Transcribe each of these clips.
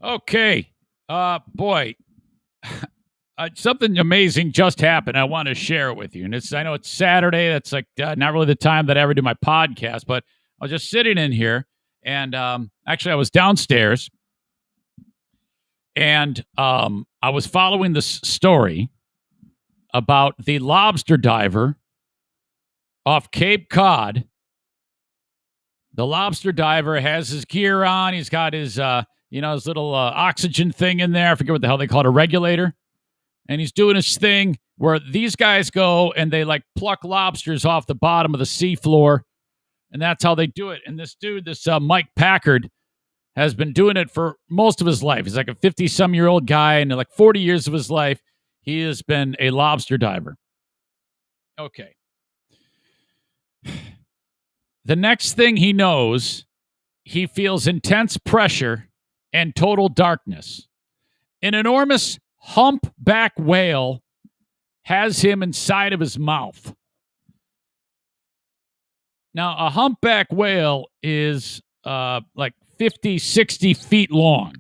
Okay. Boy, something amazing just happened. I want to share it with you. And I know it's Saturday. That's like not really the time that I ever do my podcast, but I was just sitting in here and actually I was downstairs and I was following this story about the lobster diver off Cape Cod. The lobster diver has his gear on. He's got his, his little oxygen thing in there. I forget what the hell they call it, a regulator. And he's doing his thing where these guys go and they like pluck lobsters off the bottom of the seafloor. And that's how they do it. And this dude, Mike Packard, has been doing it for most of his life. He's like a 50-some-year-old guy, and like 40 years of his life, he has been a lobster diver. Okay. The next thing he knows, he feels intense pressure and total darkness. An enormous humpback whale has him inside of his mouth. Now, a humpback whale is like 50, 60 feet long.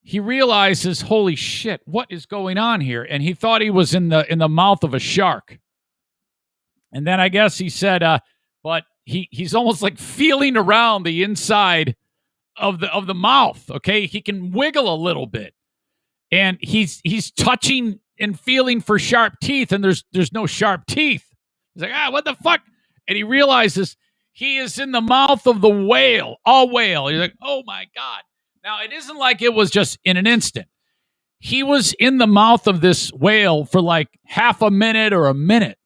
He realizes, holy shit, what is going on here? And he thought he was in the mouth of a shark. And then I guess he said, but he's almost like feeling around the inside of the mouth. Okay, he can wiggle a little bit, and he's touching and feeling for sharp teeth, and there's no sharp teeth. He's like, what the fuck? And he realizes he is in the mouth of the whale, a whale. He's like, oh my God. Now, it isn't like it was just in an instant. He was in the mouth of this whale for like half a minute or a minute.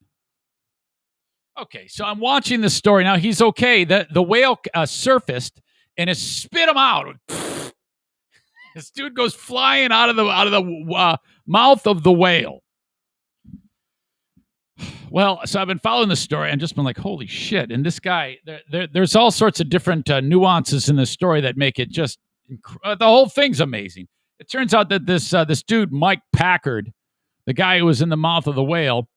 Okay, so I'm watching this story. Now, he's okay. The whale surfaced and has spit him out. This dude goes flying out of the mouth of the whale. Well, so I've been following the story and just been like, holy shit. And this guy, there's all sorts of different nuances in this story that make it just, the whole thing's amazing. It turns out that this dude, Mike Packard, the guy who was in the mouth of the whale,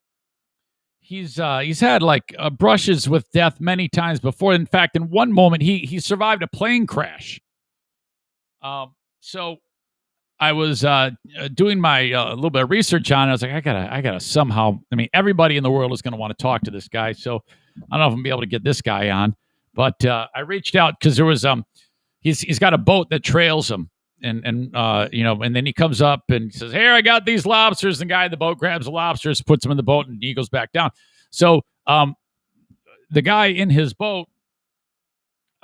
he's had like brushes with death many times before. In fact, in one moment, he survived a plane crash. So I was doing my little bit of research on it. I was like, I gotta somehow. I mean, everybody in the world is going to want to talk to this guy. So I don't know if I'm gonna be able to get this guy on, but I reached out because there was he's got a boat that trails him, and then he comes up and says, "Here, I got these lobsters." And the guy in the boat grabs the lobsters, puts them in the boat, and he goes back down. So the guy in his boat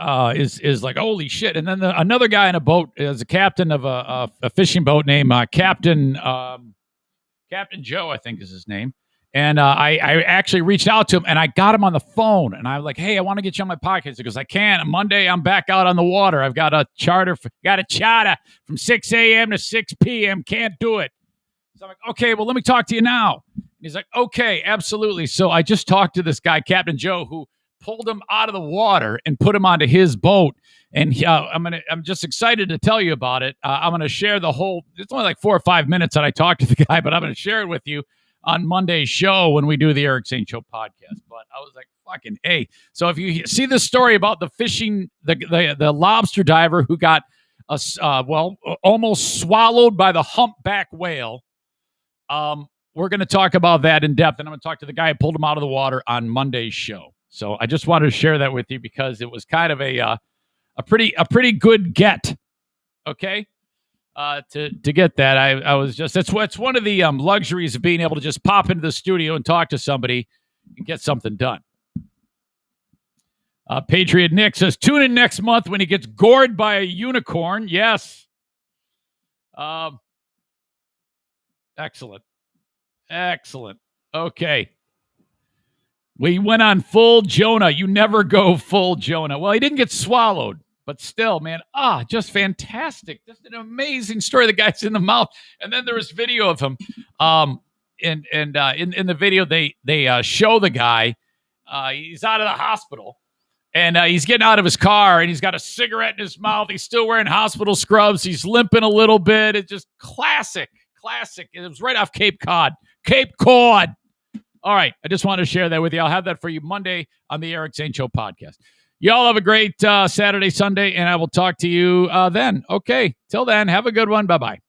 is like, holy shit. And then another guy in a boat is a captain of a fishing boat named Captain Joe, I think is his name. And I actually reached out to him and I got him on the phone and I was like, hey, I want to get you on my podcast. He goes, I can't. Monday, I'm back out on the water. I've got a charter from 6 a.m. to 6 p.m. Can't do it. So I'm like, okay, well, let me talk to you now. And he's like, okay, absolutely. So I just talked to this guy, Captain Joe, who pulled him out of the water and put him onto his boat. And I'm just excited to tell you about it. I'm going to share the whole, it's only like 4 or 5 minutes that I talked to the guy, but I'm going to share it with you on Monday's show when we do the Eric Zane Show podcast. But I was like, fucking A. So if you see this story about the fishing, the lobster diver who got almost swallowed by the humpback whale, we're going to talk about that in depth. And I'm going to talk to the guy who pulled him out of the water on Monday's show. So I just wanted to share that with you because it was kind of a pretty good get. Okay. To get that, I was just, it's one of the luxuries of being able to just pop into the studio and talk to somebody and get something done. Patriot Nick says, tune in next month when he gets gored by a unicorn. Yes. Excellent. Okay. We went on full Jonah. You never go full Jonah. Well, he didn't get swallowed, but still, man, just fantastic. Just an amazing story. The guy's in the mouth. And then there was video of him. In the video, they show the guy. He's out of the hospital. And he's getting out of his car, and he's got a cigarette in his mouth. He's still wearing hospital scrubs. He's limping a little bit. It's just classic. It was right off Cape Cod. All right. I just wanted to share that with you. I'll have that for you Monday on the Eric Zane Show podcast. Y'all have a great Saturday, Sunday, and I will talk to you then. Okay. Till then, have a good one. Bye-bye.